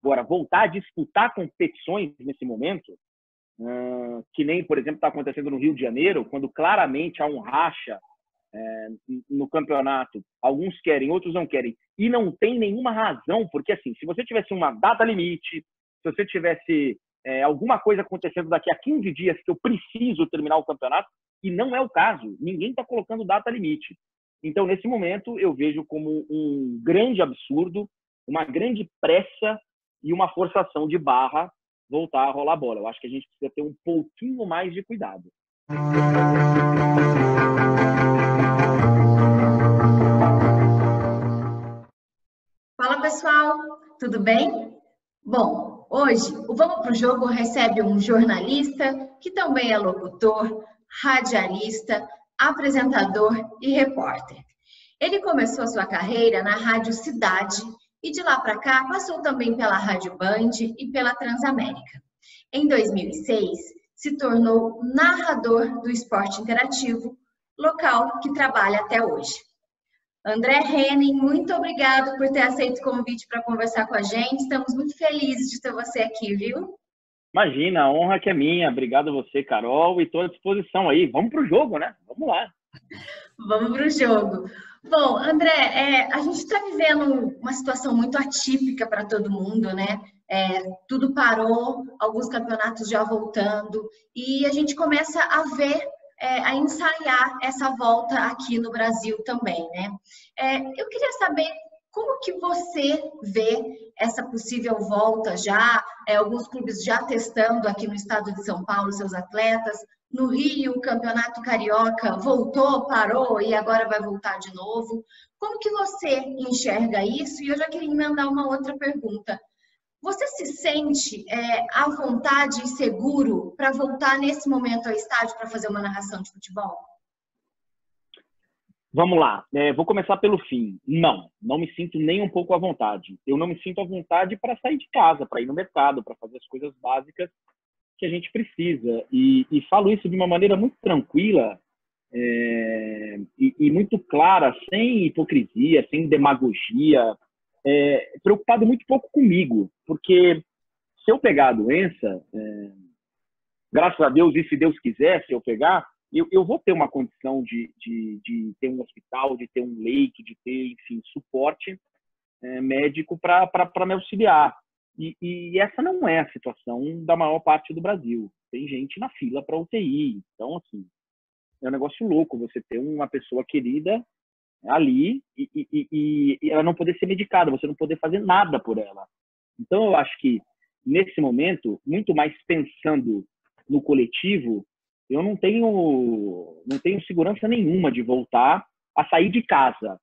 Agora, voltar a disputar competições nesse momento, que nem, por exemplo, está acontecendo no Rio de Janeiro, quando claramente há um racha no campeonato, alguns querem, outros não querem, e não tem nenhuma razão, porque assim, se você tivesse uma data limite, se você tivesse alguma coisa acontecendo daqui a 15 dias que eu preciso terminar o campeonato, e não é o caso, ninguém está colocando data limite. Então, nesse momento, eu vejo como um grande absurdo, uma grande pressa e uma forçação de barra voltar a rolar bola. Eu acho que a gente precisa ter um pouquinho mais de cuidado. Fala, pessoal, tudo bem? Bom, hoje o Vamos Pro Jogo recebe um jornalista que também é locutor, radialista, apresentador e repórter. Ele começou sua carreira na Rádio Cidade e de lá para cá passou também pela Rádio Band e pela Transamérica. Em 2006, se tornou narrador do Esporte Interativo, local que trabalha até hoje. André Henning, muito obrigado por ter aceito o convite para conversar com a gente. Estamos muito felizes de ter você aqui, viu? Imagina, a honra que é minha. Obrigado a você, Carol, e estou à disposição aí. Vamos pro jogo, né? Vamos lá. Vamos pro jogo. Bom, André, a gente está vivendo uma situação muito atípica para todo mundo, né? Tudo parou, alguns campeonatos já voltando, e a gente começa a ver, a ensaiar essa volta aqui no Brasil também, né? Eu queria saber como que você vê essa possível volta já, alguns clubes já testando aqui no estado de São Paulo seus atletas. No Rio, o Campeonato Carioca voltou, parou e agora vai voltar de novo. Como que você enxerga isso? E eu já queria emendar uma outra pergunta. Você se sente à vontade e seguro para voltar nesse momento ao estádio para fazer uma narração de futebol? Vamos lá. Vou começar pelo fim. Não me sinto nem um pouco à vontade. Eu não me sinto à vontade para sair de casa, para ir no mercado, para fazer as coisas básicas que a gente precisa. E falo isso de uma maneira muito tranquila e muito clara, sem hipocrisia, sem demagogia, preocupado muito pouco comigo, porque se eu pegar a doença, graças a Deus, e se Deus quiser, se eu pegar, eu vou ter uma condição de ter um hospital, de ter um leito, de ter, enfim, suporte médico para me auxiliar. E essa não é a situação da maior parte do Brasil. Tem gente na fila para UTI. Então, assim, é um negócio louco você ter uma pessoa querida ali e ela não poder ser medicada, você não poder fazer nada por ela. Então, eu acho que, nesse momento, muito mais pensando no coletivo, eu não tenho segurança nenhuma de voltar a sair de casa.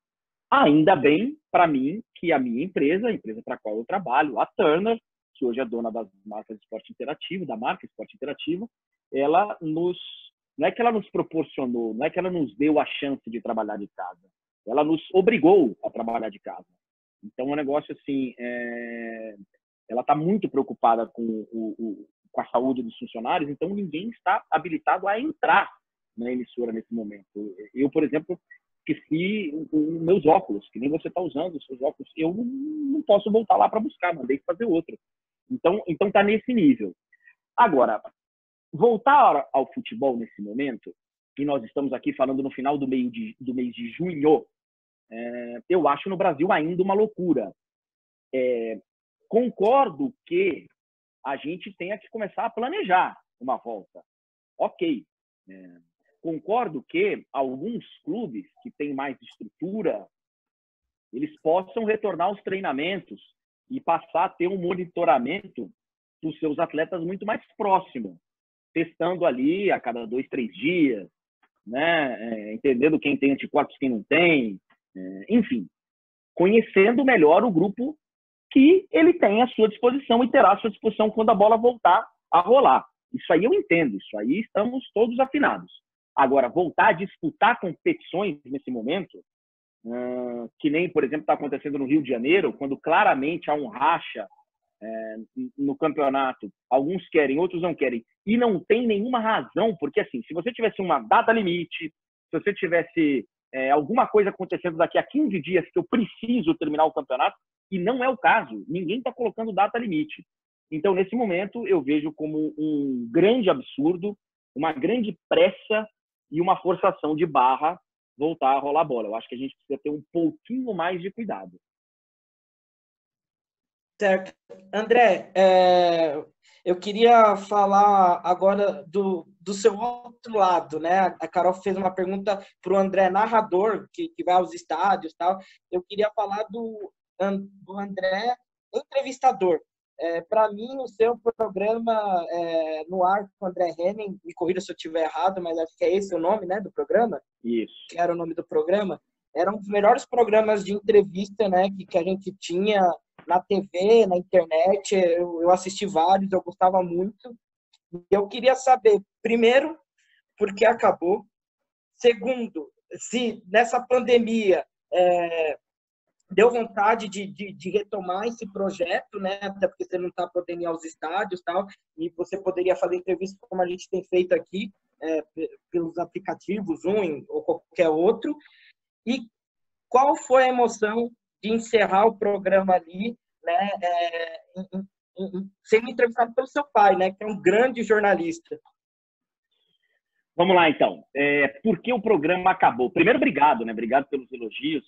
Ainda bem, para mim, que a minha empresa, a empresa para a qual eu trabalho, a Turner, que hoje é dona das marcas de esporte interativo, da marca Esporte Interativo, não é que ela nos proporcionou, não é que ela nos deu a chance de trabalhar de casa, ela nos obrigou a trabalhar de casa. Então, é um negócio assim, ela está muito preocupada com a saúde dos funcionários, então ninguém está habilitado a entrar na emissora nesse momento. Eu, por exemplo, esqueci os meus óculos, que nem você está usando os seus óculos, eu não posso voltar lá para buscar, mandei fazer outro. Então está nesse nível. Agora, voltar ao futebol nesse momento, e nós estamos aqui falando no final do mês de junho, eu acho no Brasil ainda uma loucura. Concordo que a gente tenha que começar a planejar uma volta. Ok. Concordo que alguns clubes que têm mais estrutura, eles possam retornar aos treinamentos e passar a ter um monitoramento dos seus atletas muito mais próximo, testando ali a cada 2, 3 dias, né? Entendendo quem tem anticorpos, quem não tem, enfim, conhecendo melhor o grupo que ele tem à sua disposição e terá à sua disposição quando a bola voltar a rolar. Isso aí eu entendo, isso aí estamos todos afinados. Agora, voltar a disputar competições nesse momento, que nem, por exemplo, está acontecendo no Rio de Janeiro, quando claramente há um racha no campeonato, alguns querem, outros não querem, e não tem nenhuma razão, porque assim, se você tivesse uma data limite, se você tivesse alguma coisa acontecendo daqui a 15 dias que eu preciso terminar o campeonato, E não é o caso. Ninguém está colocando data limite. Então, nesse momento, eu vejo como um grande absurdo, uma grande pressa e uma forçação de barra voltar a rolar bola. Eu acho que a gente precisa ter um pouquinho mais de cuidado. Certo. André, eu queria falar agora do seu outro lado, né? A Carol fez uma pergunta para o André, narrador, que vai aos estádios e tal. Eu queria falar do André, entrevistador. Para mim, o seu programa no ar com o André Henning, me corrija se eu estiver errado, mas acho que é esse o nome, né, do programa? Isso. Que era o nome do programa. Era um dos melhores programas de entrevista, né, que a gente tinha na TV, na internet. Eu assisti vários, eu gostava muito. E eu queria saber, primeiro, por que acabou. Segundo, se nessa pandemia deu vontade de retomar esse projeto, né? Até porque você não está podendo ir aos estádios e tal, e você poderia fazer entrevista como a gente tem feito aqui, pelos aplicativos, Zoom ou qualquer outro. E qual foi a emoção de encerrar o programa ali, né, sendo entrevistado pelo seu pai, né, que é um grande jornalista? Vamos lá, então. Por que o programa acabou? Primeiro, obrigado, né? Obrigado pelos elogios.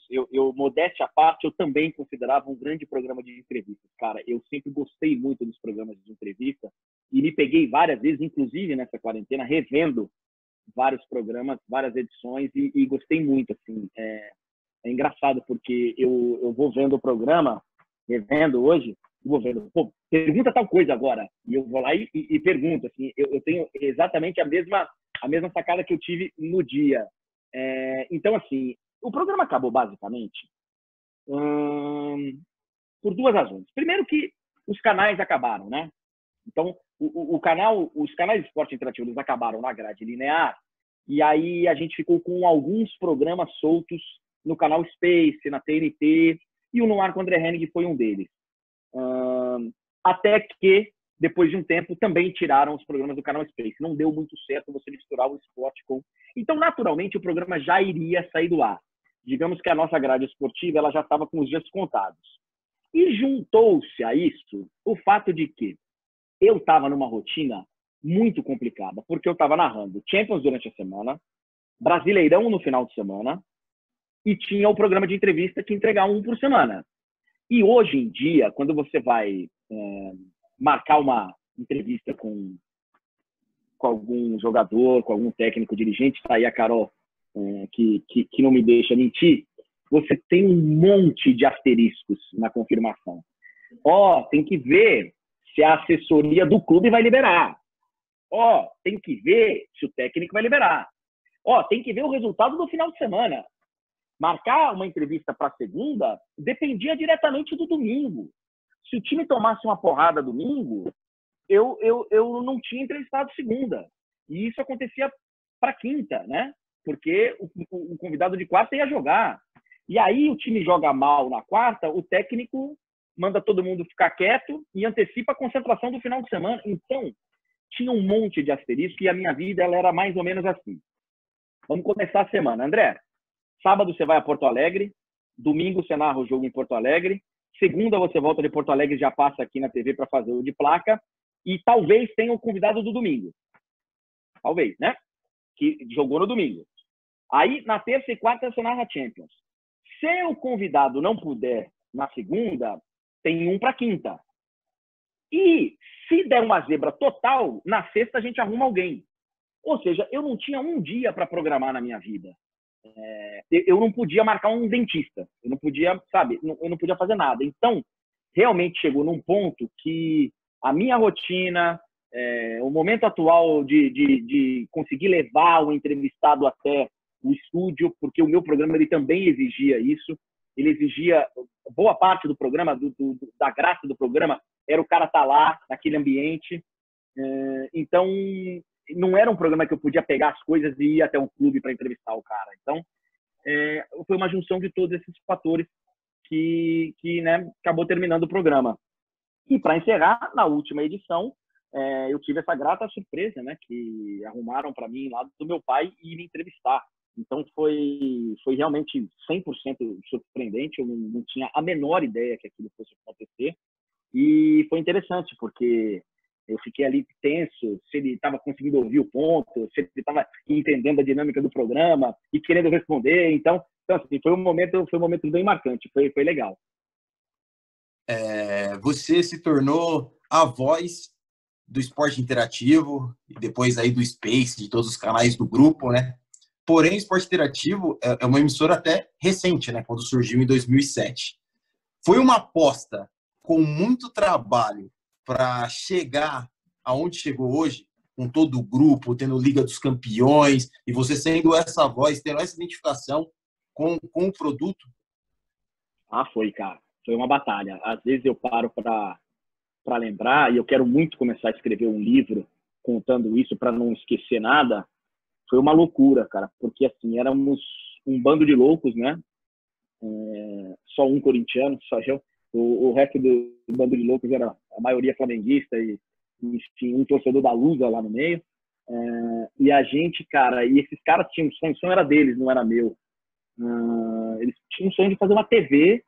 Modéstia à parte, eu também considerava um grande programa de entrevistas. Cara, eu sempre gostei muito dos programas de entrevista e me peguei várias vezes, inclusive nessa quarentena, revendo vários programas, várias edições e gostei muito, assim. É engraçado, porque eu vou vendo o programa, revendo hoje, vou vendo, pô, pergunta tal coisa agora. E eu vou lá e pergunto, assim, eu tenho exatamente a mesma sacada que eu tive no dia. Então, assim, o programa acabou basicamente por duas razões. Primeiro que os canais acabaram, né? Então, os canais de esporte interativo, eles acabaram na grade linear, e aí a gente ficou com alguns programas soltos no canal Space, na TNT, e o No Ar com André Henning foi um deles. Até que, depois de um tempo, também tiraram os programas do canal Space. Não deu muito certo você misturar o esporte com... Então, naturalmente, o programa já iria sair do ar. Digamos que a nossa grade esportiva ela já estava com os dias contados. E juntou-se a isso o fato de que eu estava numa rotina muito complicada, porque eu estava narrando Champions durante a semana, Brasileirão no final de semana, e tinha o programa de entrevista que entregar um por semana. E hoje em dia, quando você vai marcar uma entrevista com algum jogador, com algum técnico dirigente, tá aí a Carol, que não me deixa mentir, você tem um monte de asteriscos na confirmação. Tem que ver se a assessoria do clube vai liberar. Tem que ver se o técnico vai liberar. Tem que ver o resultado do final de semana. Marcar uma entrevista para segunda dependia diretamente do domingo. Se o time tomasse uma porrada domingo, eu não tinha entrevistado segunda. E isso acontecia para quinta, né? Porque o convidado de quarta ia jogar. E aí o time joga mal na quarta, o técnico manda todo mundo ficar quieto e antecipa a concentração do final de semana. Então, tinha um monte de asterisco e a minha vida ela era mais ou menos assim. Vamos começar a semana. André, sábado você vai a Porto Alegre, domingo você narra o jogo em Porto Alegre, segunda você volta de Porto Alegre e já passa aqui na TV para fazer o de placa, e talvez tenha o convidado do domingo. Talvez, né? Que jogou no domingo. Aí, na terça e quarta, você narra Champions. Se o convidado não puder na segunda, tem um para quinta. E se der uma zebra total, na sexta a gente arruma alguém. Ou seja, eu não tinha um dia para programar na minha vida. Eu não podia marcar um dentista. Eu não podia, sabe? Eu não podia fazer nada. Então, realmente chegou num ponto que a minha rotina, o momento atual de conseguir levar o entrevistado até o estúdio, porque o meu programa ele também exigia isso. Ele exigia boa parte do programa, da graça do programa, era o cara estar lá, naquele ambiente. Então, não era um programa que eu podia pegar as coisas e ir até um clube para entrevistar o cara. Então, foi uma junção de todos esses fatores que né, acabou terminando o programa. E, para encerrar, na última edição, eu tive essa grata surpresa, né, que arrumaram para mim lá do meu pai ir me entrevistar. Então foi realmente 100% surpreendente, eu não tinha a menor ideia que aquilo fosse acontecer. E foi interessante, porque eu fiquei ali tenso, se ele estava conseguindo ouvir o ponto, se ele estava entendendo a dinâmica do programa e querendo responder. Então assim, foi um momento bem marcante, foi legal. Você se tornou a voz do esporte interativo e depois aí do Space, de todos os canais do grupo, né? Porém, o esporte interativo é uma emissora até recente, né? Quando surgiu em 2007. Foi uma aposta com muito trabalho para chegar aonde chegou hoje, com todo o grupo, tendo Liga dos Campeões, e você sendo essa voz, tendo essa identificação com o produto? Foi, cara. Foi uma batalha. Às vezes eu paro para lembrar, e eu quero muito começar a escrever um livro contando isso para não esquecer nada. Foi uma loucura, cara, porque assim, éramos um bando de loucos, né? Só um corintiano, só eu. O resto do bando de loucos era a maioria flamenguista e enfim, um torcedor da Lusa lá no meio. E a gente, cara, e esses caras tinham um sonho, o sonho era deles, não era meu. Eles tinham um sonho de fazer uma TV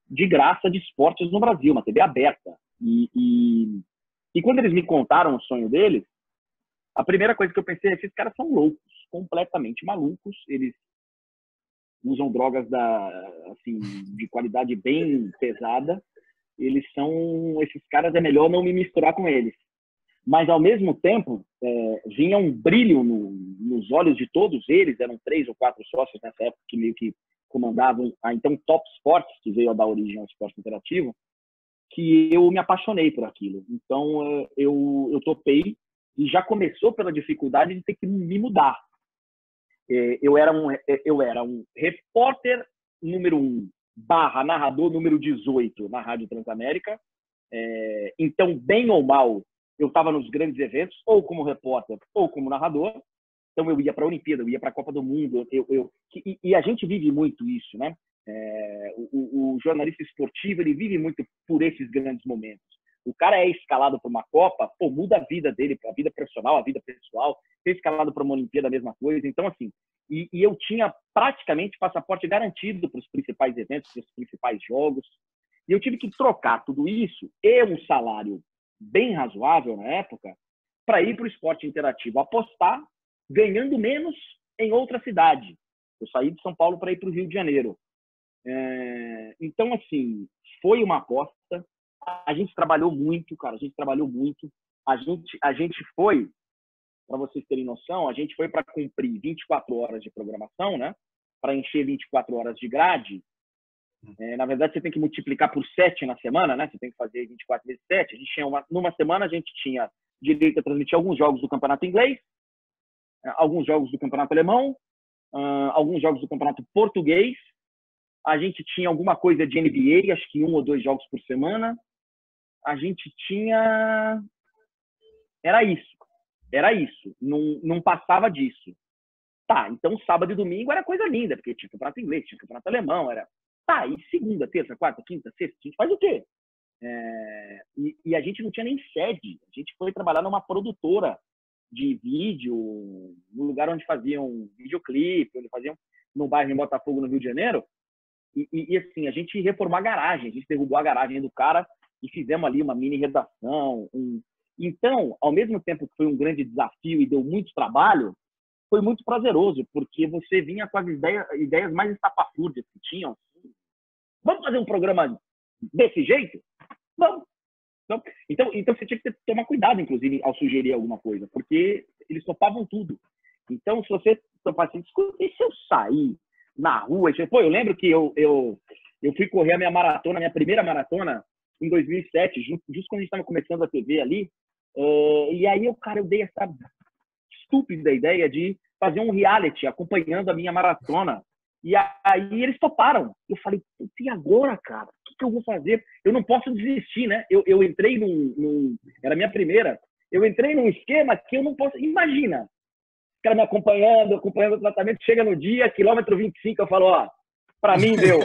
de graça de esportes no Brasil, uma TV aberta. E quando eles me contaram o sonho deles, a primeira coisa que eu pensei é que esses caras são loucos, completamente malucos. Eles usam drogas assim, de qualidade bem pesada. Esses caras é melhor não me misturar com eles. Mas, ao mesmo tempo, vinha um brilho nos olhos de todos eles. Eram 3 ou 4 sócios nessa época que meio que comandavam a então Top Sports, que veio a dar origem ao esporte interativo, que eu me apaixonei por aquilo. Então, eu topei, e já começou pela dificuldade de ter que me mudar. Eu era um repórter número 1 / narrador número 18 na Rádio Transamérica. Então, bem ou mal, eu estava nos grandes eventos, ou como repórter, ou como narrador. Então, eu ia para a Olimpíada, eu ia para a Copa do Mundo. E a gente vive muito isso, né? O jornalista esportivo, ele vive muito por esses grandes momentos. O cara é escalado para uma Copa, muda a vida dele, a vida profissional, a vida pessoal. Ser escalado para uma Olimpíada, a mesma coisa. Então, assim, e eu tinha praticamente passaporte garantido para os principais eventos, para os principais jogos. E eu tive que trocar tudo isso e um salário bem razoável na época para ir para o esporte interativo, apostar, ganhando menos em outra cidade. Eu saí de São Paulo para ir para o Rio de Janeiro. Então, assim, foi uma aposta. A gente trabalhou muito, cara. A gente trabalhou muito. A gente foi, para vocês terem noção, a gente foi para cumprir 24 horas de programação, né? Para encher 24 horas de grade. Na verdade, você tem que multiplicar por 7 na semana, né? Você tem que fazer 24 vezes 7. A gente tinha numa semana, a gente tinha direito a transmitir alguns jogos do campeonato inglês, alguns jogos do campeonato alemão, alguns jogos do campeonato português. A gente tinha alguma coisa de NBA, acho que 1 ou 2 jogos por semana. A gente tinha... Era isso. Não passava disso. Tá, então sábado e domingo era coisa linda, porque tinha campeonato inglês, tinha campeonato alemão, era... Tá, e segunda, terça, quarta, quinta, sexta, a gente faz o quê? E a gente não tinha nem sede. A gente foi trabalhar numa produtora de vídeo, no lugar onde faziam videoclipe, onde faziam no bairro em Botafogo, no Rio de Janeiro. E assim, a gente reformou a garagem, a gente derrubou a garagem do cara e fizemos ali uma mini redação. Então, ao mesmo tempo que foi um grande desafio e deu muito trabalho, foi muito prazeroso, porque você vinha com as ideias mais estapafúrdias que tinham. Vamos fazer um programa desse jeito? Vamos. Então você tinha que tomar cuidado, inclusive, ao sugerir alguma coisa, porque eles topavam tudo. Então, se você topasse, escuta, e se eu sair na rua? Eu lembro que eu fui correr a minha primeira maratona, em 2007, justo quando a gente estava começando a TV ali. E aí, eu dei essa estúpida ideia de fazer um reality acompanhando a minha maratona. E aí eles toparam. Eu falei, e agora, cara? O que eu vou fazer? Eu não posso desistir, né? Eu entrei era a minha primeira. Eu entrei num esquema que eu não posso... Imagina, o cara me acompanhando o tratamento, chega no dia, quilômetro 25, eu falo, pra mim deu.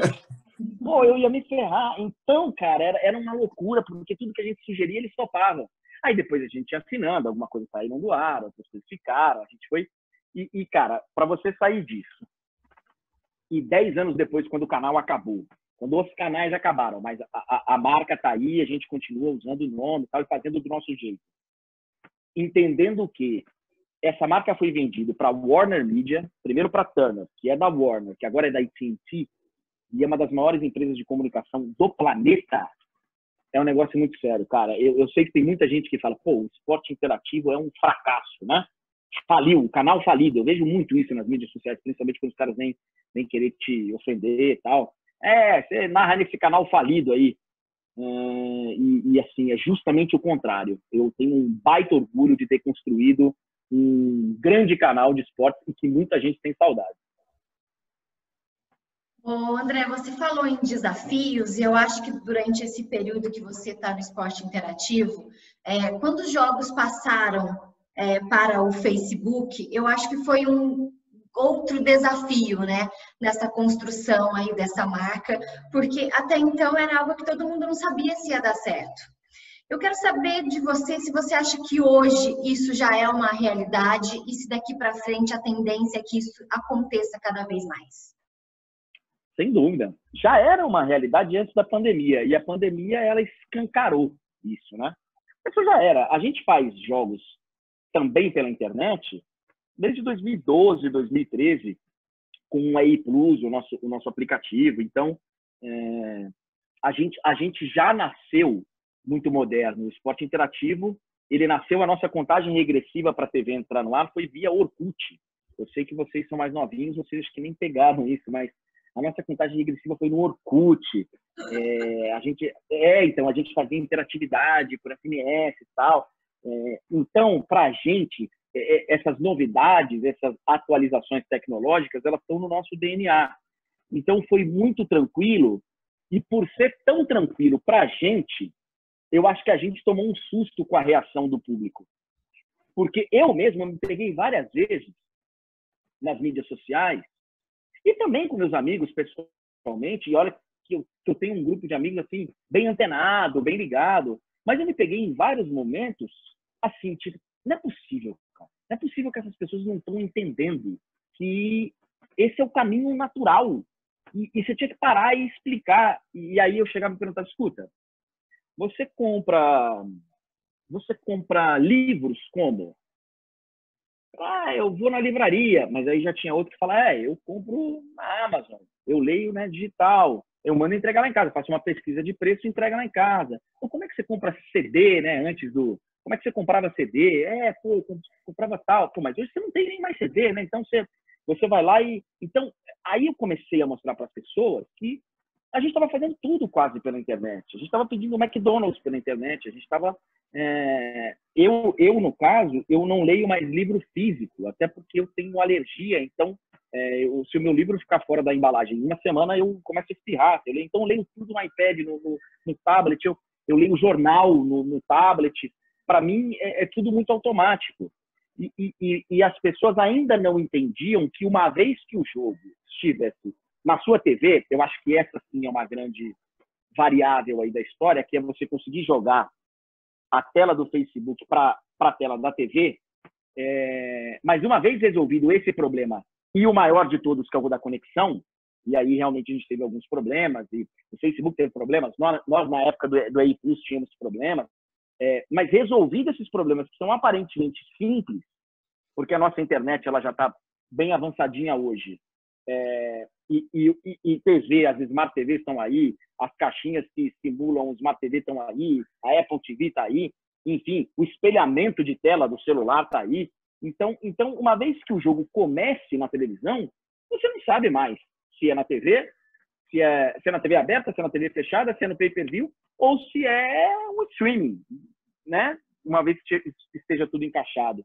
Eu ia me ferrar. Então, cara, era uma loucura, porque tudo que a gente sugeria, eles topavam. Aí depois a gente ia assinando, alguma coisa saindo do ar, outras coisas ficaram, a gente foi... Cara, para você sair disso, e 10 anos depois, quando o canal acabou, quando os canais acabaram, mas a marca está aí, a gente continua usando o nome e tal, e fazendo do nosso jeito. Entendendo que essa marca foi vendida para Warner Media, primeiro para Turner, que é da Warner, que agora é da AT&T, e é uma das maiores empresas de comunicação do planeta. É um negócio muito sério, cara. Eu sei que tem muita gente que fala, pô, o esporte interativo é um fracasso, né? Faliu, o canal falido. Eu vejo muito isso nas mídias sociais, principalmente quando os caras nem querer te ofender e tal. Você narra nesse canal falido aí. Assim, é justamente o contrário. Eu tenho um baita orgulho de ter construído um grande canal de esporte e que muita gente tem saudade. Ô, André, você falou em desafios e eu acho que durante esse período que você está no esporte interativo, quando os jogos passaram para o Facebook, eu acho que foi um outro desafio, né, nessa construção aí dessa marca, porque até então era algo que todo mundo não sabia se ia dar certo. Eu quero saber de você se você acha que hoje isso já é uma realidade e se daqui para frente a tendência é que isso aconteça cada vez mais. Sem dúvida. Já era uma realidade antes da pandemia, e a pandemia ela escancarou isso, né? Isso já era. A gente faz jogos também pela internet desde 2012, 2013, com o EA Plus, o nosso aplicativo. Então, a gente já nasceu muito moderno. O esporte interativo, ele nasceu, a nossa contagem regressiva para a TV entrar no ar foi via Orkut. Eu sei que vocês são mais novinhos, vocês acho que nem pegaram isso, mas a nossa contagem regressiva foi no Orkut. Então, a gente fazia interatividade por SMS e tal. Então, para a gente, essas novidades, essas atualizações tecnológicas, elas estão no nosso DNA. Então, foi muito tranquilo. E por ser tão tranquilo para a gente, eu acho que a gente tomou um susto com a reação do público. Porque eu mesmo me peguei várias vezes nas mídias sociais, e também com meus amigos, pessoalmente, e olha que eu tenho um grupo de amigos assim, bem antenado, bem ligado, mas eu me peguei em vários momentos assim, tipo, não é possível, cara. Não é possível que essas pessoas não estão entendendo que esse é o caminho natural. E você tinha que parar e explicar. E aí eu chegava e perguntava, escuta, você compra livros como? Eu vou na livraria, mas aí já tinha outro que fala, eu compro na Amazon, eu leio, né, digital, eu mando entregar lá em casa, faço uma pesquisa de preço e entrega lá em casa. Então, como é que você compra CD, né, como é que você comprava CD? Eu comprava tal, mas hoje você não tem nem mais CD, né, então você vai lá e... Então, aí eu comecei a mostrar para as pessoas que a gente estava fazendo tudo quase pela internet. A gente estava pedindo McDonald's pela internet, a gente estava... no caso, eu não leio mais livro físico, até porque eu tenho alergia, então se o meu livro ficar fora da embalagem em uma semana, eu começo a espirrar. Então eu leio tudo no iPad, no tablet, eu leio jornal no tablet. Para mim, é tudo muito automático. E as pessoas ainda não entendiam que uma vez que o jogo estivesse na sua TV, eu acho que essa sim é uma grande variável aí da história, que é você conseguir jogar a tela do Facebook para a tela da TV, mas uma vez resolvido esse problema, e o maior de todos, que é o da conexão, e aí realmente a gente teve alguns problemas, e o Facebook teve problemas, nós na época do EI Plus tínhamos problemas, mas resolvido esses problemas, que são aparentemente simples, porque a nossa internet ela já está bem avançadinha hoje, e TV, as Smart TVs estão aí, as caixinhas que simulam o Smart TV estão aí, a Apple TV está aí, enfim, o espelhamento de tela do celular está aí. Então, uma vez que o jogo comece na televisão, você não sabe mais se é na TV, se é na TV aberta, se é na TV fechada, se é no pay-per-view, ou se é um streaming, né? Uma vez que esteja tudo encaixado.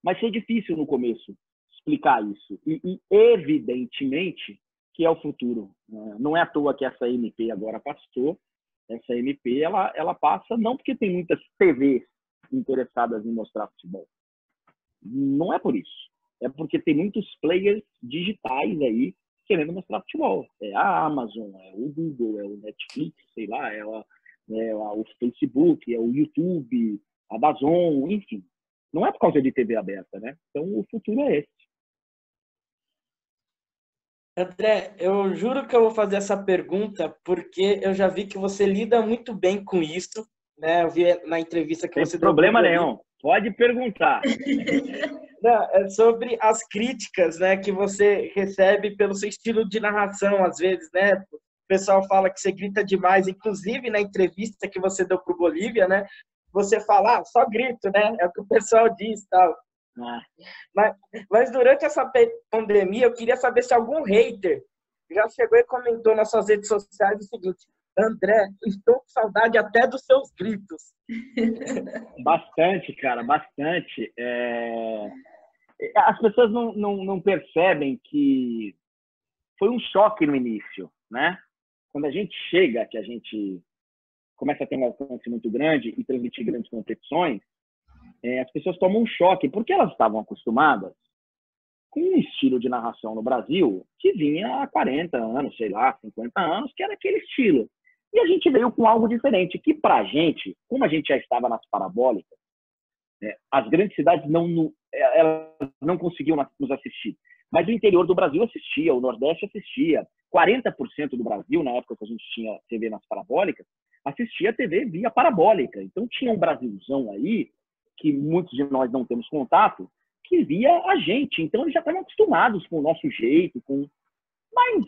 Mas foi difícil no começo explicar isso. E evidentemente, que é o futuro. Não é à toa que essa MP agora passou. Essa MP, ela passa não porque tem muitas TVs interessadas em mostrar futebol. Não é por isso. É porque tem muitos players digitais aí querendo mostrar futebol. É a Amazon, é o Google, é o Netflix, sei lá, o Facebook, é o YouTube, a DAZN, enfim. Não é por causa de TV aberta, né? Então, o futuro é esse. André, eu juro que eu vou fazer essa pergunta porque eu já vi que você lida muito bem com isso, né? Eu vi na entrevista que Sem você problema deu. nenhum. Pode perguntar. Não, é sobre as críticas, né, que você recebe pelo seu estilo de narração, às vezes, né? O pessoal fala que você grita demais, inclusive na entrevista que você deu para o Bolívia, né? Você fala, só grito, né? É o que o pessoal diz, tal. Ah. Mas durante essa pandemia, eu queria saber se algum hater já chegou e comentou nas suas redes sociais o seguinte: André, estou com saudade até dos seus gritos. Bastante, cara, bastante. As pessoas não percebem que foi um choque no início, né? Quando a gente chega, que a gente começa a ter um alcance muito grande e transmitir grandes competições, as pessoas tomam um choque, porque elas estavam acostumadas com um estilo de narração no Brasil que vinha há 40 anos, sei lá, 50 anos, que era aquele estilo. E a gente veio com algo diferente, que pra gente, como a gente já estava nas parabólicas, as grandes cidades elas não conseguiam nos assistir. Mas o interior do Brasil assistia, o Nordeste assistia. 40% do Brasil, na época que a gente tinha TV nas parabólicas, assistia a TV via parabólica. Então tinha um Brasilzão aí, que muitos de nós não temos contato, que via a gente. Então eles já estavam acostumados com o nosso jeito. Mas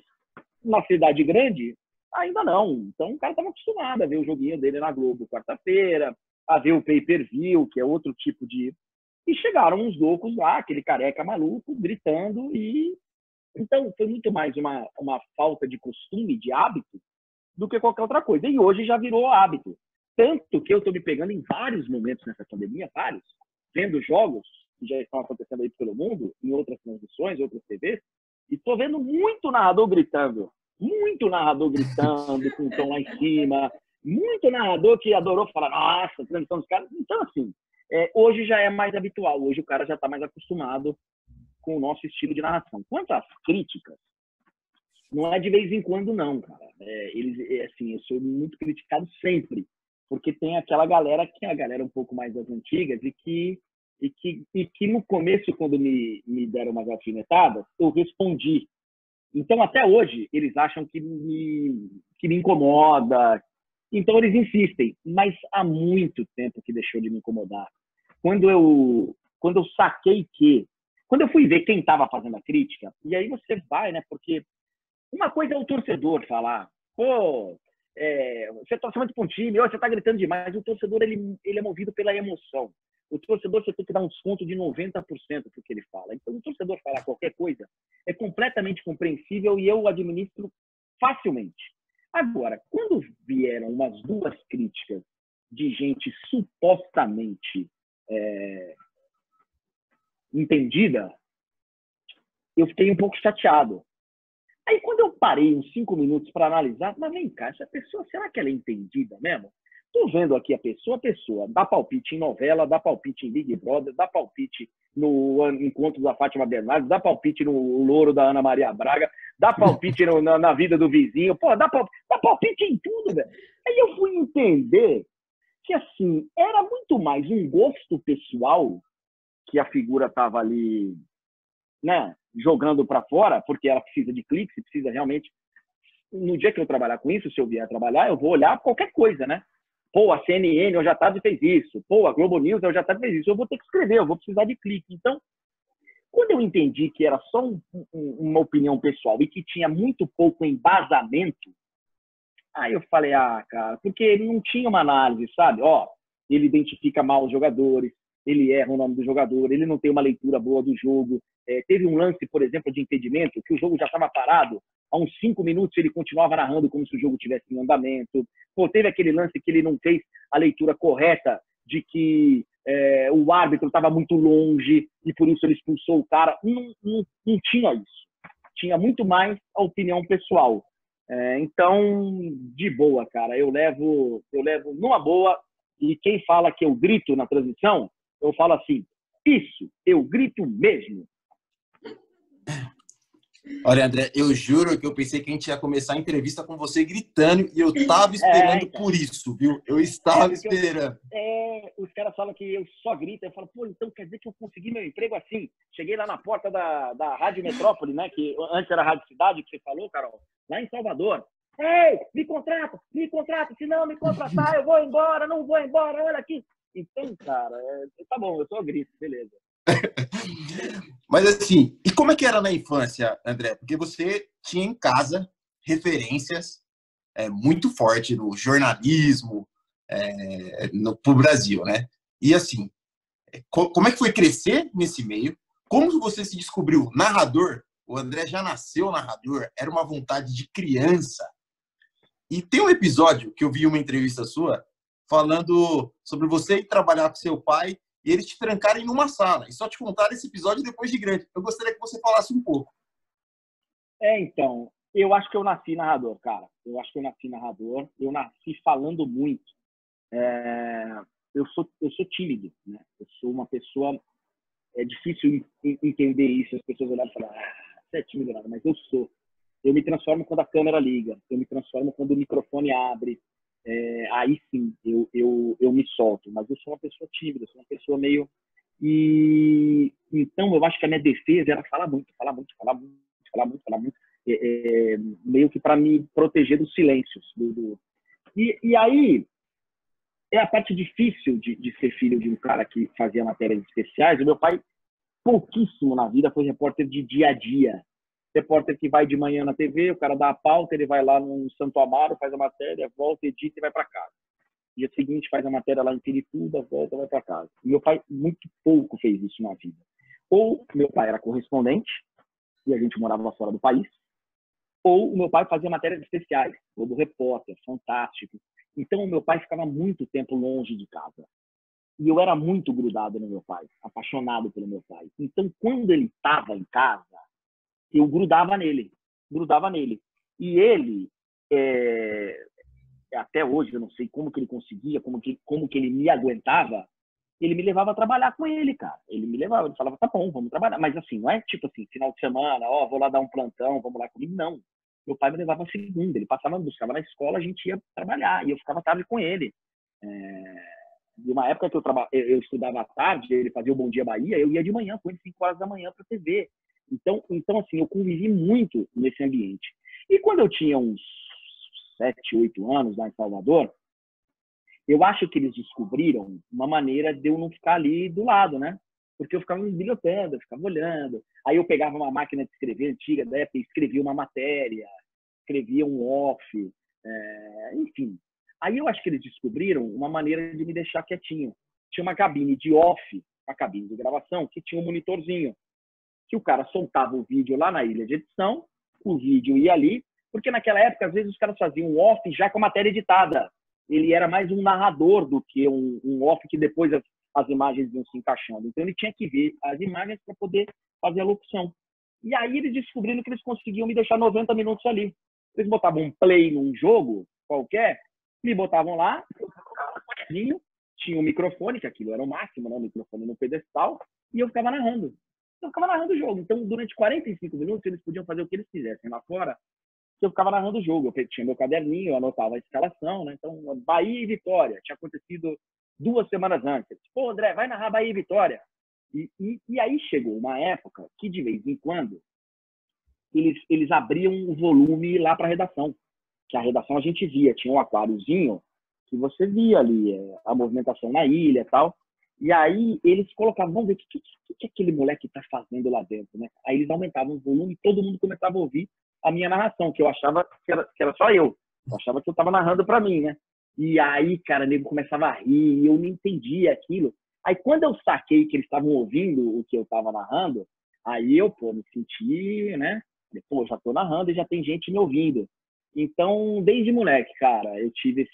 na cidade grande, ainda não. Então o cara estava acostumado a ver o joguinho dele na Globo quarta-feira, a ver o pay-per-view, que é outro tipo de... E chegaram uns loucos lá, aquele careca maluco, gritando. E então foi muito mais uma falta de costume, de hábito, do que qualquer outra coisa. E hoje já virou hábito. Tanto que eu estou me pegando em vários momentos nessa pandemia, vários, vendo jogos que já estão acontecendo aí pelo mundo, em outras transmissões, outras TVs, e estou vendo muito narrador gritando, com o tom lá em cima, muito narrador que adorou falar, nossa, transmissão dos caras. Então, assim, hoje já é mais habitual, hoje o cara já está mais acostumado com o nosso estilo de narração. Quanto às críticas, não é de vez em quando, não, cara. Assim, eu sou muito criticado sempre, porque tem aquela galera que é a galera um pouco mais das antigas e que no começo, quando me deram umas alfinetadas, eu respondi. Então, até hoje, eles acham que me incomoda. Então, eles insistem. Mas há muito tempo que deixou de me incomodar. Quando eu saquei que... Quando eu fui ver quem estava fazendo a crítica, e aí você vai, né? Porque uma coisa é o torcedor falar, pô, você torce muito para um time, ou você está gritando demais. O torcedor, ele é movido pela emoção. O torcedor, você tem que dar um desconto de 90% do que ele fala. Então, o torcedor falar qualquer coisa é completamente compreensível e eu administro facilmente. Agora, quando vieram umas duas críticas de gente supostamente entendida, eu fiquei um pouco chateado. Aí, quando eu parei uns 5 minutos para analisar, mas vem cá, essa pessoa, será que ela é entendida mesmo? Tô vendo aqui a pessoa dá palpite em novela, dá palpite em Big Brother, dá palpite no Encontro da Fátima Bernardes, dá palpite no Louro da Ana Maria Braga, dá palpite na vida do vizinho, pô, dá palpite em tudo, velho. Aí eu fui entender que, assim, era muito mais um gosto pessoal que a figura tava ali, né, jogando para fora, porque ela precisa de cliques, precisa realmente... No dia que eu trabalhar com isso, se eu vier trabalhar, eu vou olhar qualquer coisa, né? Pô, a CNN hoje à tarde fez isso. Pô, a Globo News hoje à tarde fez isso. Eu vou ter que escrever, eu vou precisar de clique. Então, quando eu entendi que era só uma opinião pessoal e que tinha muito pouco embasamento, aí eu falei, cara, porque ele não tinha uma análise, sabe? Ó, ele identifica mal os jogadores, ele erra o nome do jogador, ele não tem uma leitura boa do jogo. Teve um lance, por exemplo, de impedimento, que o jogo já estava parado. Há uns 5 minutos ele continuava narrando como se o jogo tivesse em andamento. Pô, teve aquele lance que ele não fez a leitura correta de que o árbitro estava muito longe e por isso ele expulsou o cara. Não tinha isso. Tinha muito mais a opinião pessoal. Então, de boa, cara. Eu levo numa boa. E quem fala que eu grito na transmissão, eu falo assim, isso, eu grito mesmo. Olha, André, eu juro que eu pensei que a gente ia começar a entrevista com você gritando e eu tava esperando Então. por isso, viu? Eu estava Porque esperando. os caras falam que eu só grito. Eu falo, pô, então quer dizer que eu consegui meu emprego assim? Cheguei lá na porta da Rádio Metrópole, né? Que antes era a Rádio Cidade, que você falou, Carol, lá em Salvador. Ei, me contrata, se não me contratar, eu vou embora, não vou embora, olha aqui. Então, cara, tá bom, eu só grito, beleza. Mas assim, e como é que era na infância, André? Porque você tinha em casa referências muito fortes no jornalismo pro Brasil, né? E assim, como é que foi crescer nesse meio? Como você se descobriu narrador? O André já nasceu narrador, era uma vontade de criança. E tem um episódio que eu vi uma entrevista sua falando sobre você ir trabalhar com seu pai e eles te trancarem numa sala e só te contaram esse episódio depois de grande. Eu gostaria que você falasse um pouco. Então, eu acho que eu nasci narrador, cara. Eu acho que eu nasci narrador. Eu nasci falando muito. Eu sou tímido, né? Eu sou uma pessoa... É difícil entender isso. As pessoas olham e falam, você é tímido, nada, mas eu sou. Eu me transformo quando a câmera liga. Eu me transformo quando o microfone abre. Aí sim, eu me solto. Mas eu sou uma pessoa tímida, eu sou uma pessoa meio... E então eu acho que a minha defesa era falar muito. Meio que para me proteger dos silêncios. E aí é a parte difícil de ser filho de um cara que fazia matérias especiais. O meu pai, pouquíssimo na vida, foi repórter de dia a dia. Repórter que vai de manhã na TV, o cara dá a pauta, ele vai lá no Santo Amaro, faz a matéria, volta, edita e vai para casa. Dia seguinte faz a matéria lá em Pirituba, volta, vai para casa. E meu pai muito pouco fez isso na vida. Ou meu pai era correspondente, e a gente morava fora do país, ou o meu pai fazia matérias especiais, Globo Repórter, Fantástico. Então o meu pai ficava muito tempo longe de casa. E eu era muito grudado no meu pai, apaixonado pelo meu pai. Então quando ele estava em casa, eu grudava nele. E ele, até hoje, eu não sei como que ele conseguia, como que ele me aguentava, ele me levava a trabalhar com ele, cara. Ele me levava, ele falava, tá bom, vamos trabalhar. Mas assim, não é tipo assim, final de semana, vou lá dar um plantão, vamos lá comigo. Não. Meu pai me levava a segunda, ele passava, buscava na escola, a gente ia trabalhar, e eu ficava tarde com ele. De uma época que eu estudava à tarde, ele fazia o Bom Dia Bahia, eu ia de manhã com ele, 5 horas da manhã, para a TV. Então, assim, eu convivi muito nesse ambiente. E quando eu tinha uns 7, 8 anos lá em Salvador, eu acho que eles descobriram uma maneira de eu não ficar ali do lado, né? Porque eu ficava me bilhotando, eu ficava olhando. Aí eu pegava uma máquina de escrever antiga da época e escrevia uma matéria, escrevia um off, enfim. Aí eu acho que eles descobriram uma maneira de me deixar quietinho. Tinha uma cabine de off, uma cabine de gravação, que tinha um monitorzinho, que o cara soltava o vídeo lá na ilha de edição, o vídeo ia ali, porque naquela época, às vezes, os caras faziam um off já com a matéria editada. Ele era mais um narrador do que um off que depois as imagens iam se encaixando. Então, ele tinha que ver as imagens para poder fazer a locução. E aí, eles descobriram que eles conseguiam me deixar 90 minutos ali. Eles botavam um play num jogo qualquer, me botavam lá, tinha um microfone, que aquilo era o máximo, né? O microfone no pedestal, e eu ficava narrando. Eu ficava narrando o jogo. Então, durante 45 minutos, eles podiam fazer o que eles quisessem lá fora, eu ficava narrando o jogo. Eu tinha meu caderninho, eu anotava a escalação, né? Então, Bahia e Vitória. Tinha acontecido 2 semanas antes. Pô, André, vai narrar Bahia e Vitória. E aí chegou uma época que, de vez em quando, eles abriam o volume lá para a redação. Que a redação a gente via. Tinha um aquáriozinho que você via ali a movimentação na ilha e tal. E aí eles colocavam, vamos ver o que aquele moleque está fazendo lá dentro, né? Aí eles aumentavam o volume e todo mundo começava a ouvir a minha narração, que eu achava que era só eu. Eu achava que eu estava narrando para mim, né? E aí, cara, o nego começava a rir e eu não entendia aquilo. Aí quando eu saquei que eles estavam ouvindo o que eu estava narrando, aí eu, me senti, né? Pô, já estou narrando e já tem gente me ouvindo. Então, desde moleque, cara, eu tive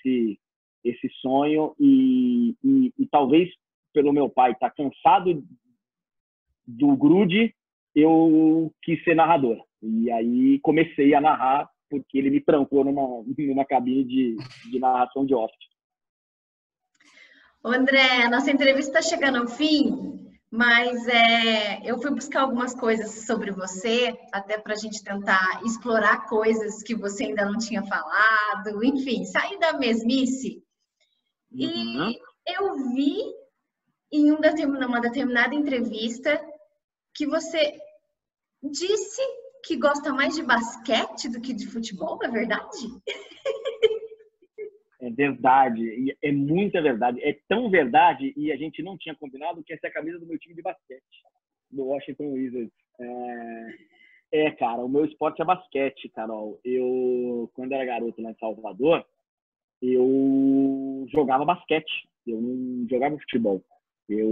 esse sonho e talvez pelo meu pai estar cansado do grude, eu quis ser narrador. E aí comecei a narrar porque ele me trancou numa cabine de narração de off. André, a nossa entrevista está chegando ao fim, Mas eu fui buscar algumas coisas sobre você, até para a gente tentar explorar coisas que você ainda não tinha falado, enfim, sair da mesmice. Uhum. E eu vi em uma determinada entrevista que você disse que gosta mais de basquete do que de futebol, é verdade? É verdade, e é muita verdade. É tão verdade, e a gente não tinha combinado, que essa é a camisa do meu time de basquete, do Washington Wizards. Cara, o meu esporte é basquete, Carol. Eu, quando era garoto lá em Salvador, eu jogava basquete. Eu não jogava futebol. Eu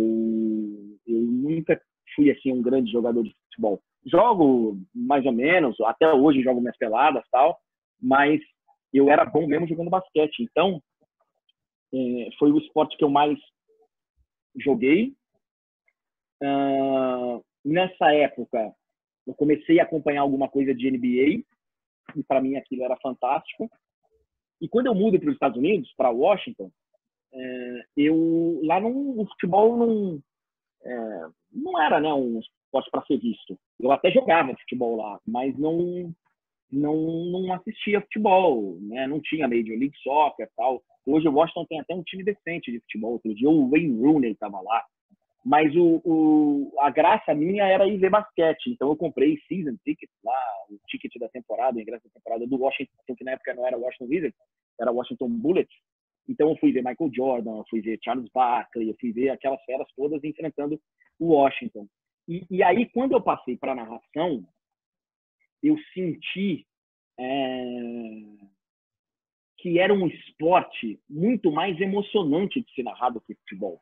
nunca fui, assim, um grande jogador de futebol. Jogo mais ou menos, até hoje jogo minhas peladas e tal, mas eu era bom mesmo jogando basquete. Então, foi o esporte que eu mais joguei. Nessa época, eu comecei a acompanhar alguma coisa de NBA, e para mim aquilo era fantástico. E quando eu mudo para os Estados Unidos, para Washington, lá o futebol não era, né, um esporte para ser visto. Eu até jogava futebol lá, mas não assistia futebol, né? Não tinha Major League Soccer e tal. Hoje o Washington tem até um time decente de futebol. Outro dia o Wayne Rooney estava lá. Mas a graça minha era ir ver basquete. Então eu comprei season ticket lá, o ticket da temporada, o ingresso da temporada do Washington, que na época não era Washington Wizards, era Washington Bullets. Então eu fui ver Michael Jordan, eu fui ver Charles Barkley, eu fui ver aquelas feras todas enfrentando o Washington. E aí, quando eu passei para a narração, eu senti que era um esporte muito mais emocionante de ser narrado que o futebol.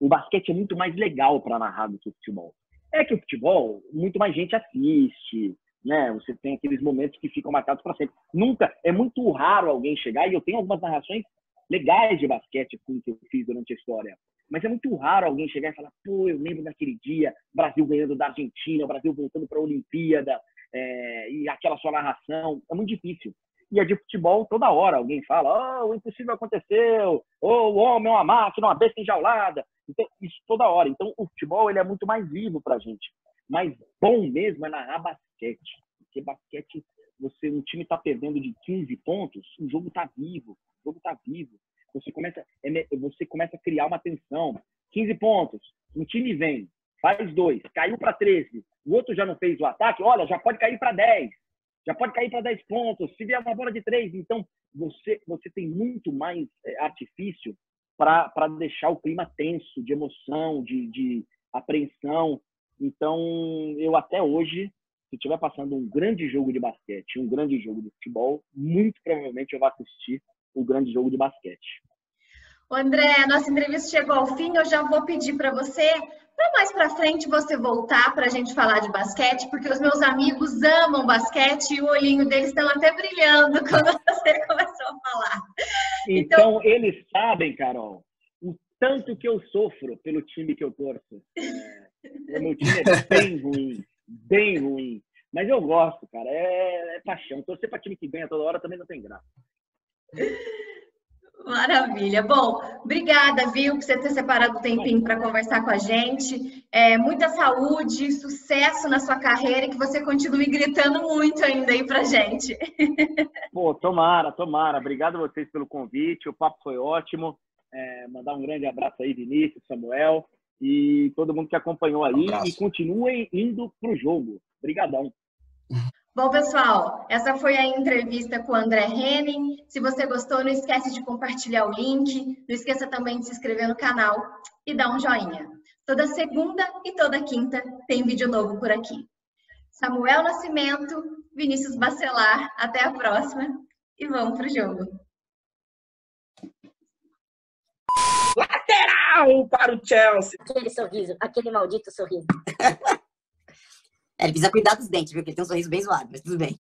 O basquete é muito mais legal para narrar do que o futebol. É que o futebol, muito mais gente assiste, né? Você tem aqueles momentos que ficam marcados para sempre. É muito raro alguém chegar, e eu tenho algumas narrações legais de basquete assim, que eu fiz durante a história, mas é muito raro alguém chegar e falar, pô, eu lembro daquele dia, Brasil ganhando da Argentina, o Brasil voltando para a Olimpíada, e aquela sua narração. É muito difícil. E a de futebol, toda hora alguém fala, o impossível aconteceu, o homem é uma máquina, uma besta enjaulada. Então, isso toda hora. Então, o futebol ele é muito mais vivo pra gente. Mas bom mesmo é narrar basquete. Porque basquete, um time tá perdendo de 15 pontos, o jogo tá vivo. O jogo tá vivo. Você começa a criar uma tensão. 15 pontos, um time vem, faz 2, caiu para 13, o outro já não fez o ataque, olha, já pode cair para 10. Já pode cair para 10 pontos, se vier uma bola de 3. Então, você tem muito mais artifício para deixar o clima tenso, de emoção, de apreensão. Então, eu até hoje, se estiver passando um grande jogo de basquete, um grande jogo de futebol, muito provavelmente eu vou assistir o grande jogo de basquete. André, a nossa entrevista chegou ao fim, eu já vou pedir para você, para mais para frente você voltar para a gente falar de basquete, porque os meus amigos amam basquete e o olhinho deles estão até brilhando quando você começou a falar. Então eles sabem, Carol, o tanto que eu sofro pelo time que eu torço. O meu time é bem ruim. Mas eu gosto, cara, é paixão. Torcer para time que ganha toda hora também não tem graça. Maravilha. Bom, obrigada, viu, por você ter separado o tempinho para conversar com a gente. Muita saúde, sucesso na sua carreira e que você continue gritando muito ainda aí pra gente. Pô, tomara. Obrigado a vocês pelo convite, o papo foi ótimo. Mandar um grande abraço aí, Vinícius, Samuel e todo mundo que acompanhou aí. E continuem indo pro jogo. Obrigadão. Bom, pessoal, essa foi a entrevista com o André Henning. Se você gostou, não esquece de compartilhar o link. Não esqueça também de se inscrever no canal e dar um joinha. Toda segunda e toda quinta tem vídeo novo por aqui. Samuel Nascimento, Vinícius Bacelar. Até a próxima e vamos pro jogo. Lateral para o Chelsea. Aquele sorriso, aquele maldito sorriso. Ele precisa cuidar dos dentes, viu? Porque ele tem um sorriso bem zoado, mas tudo bem.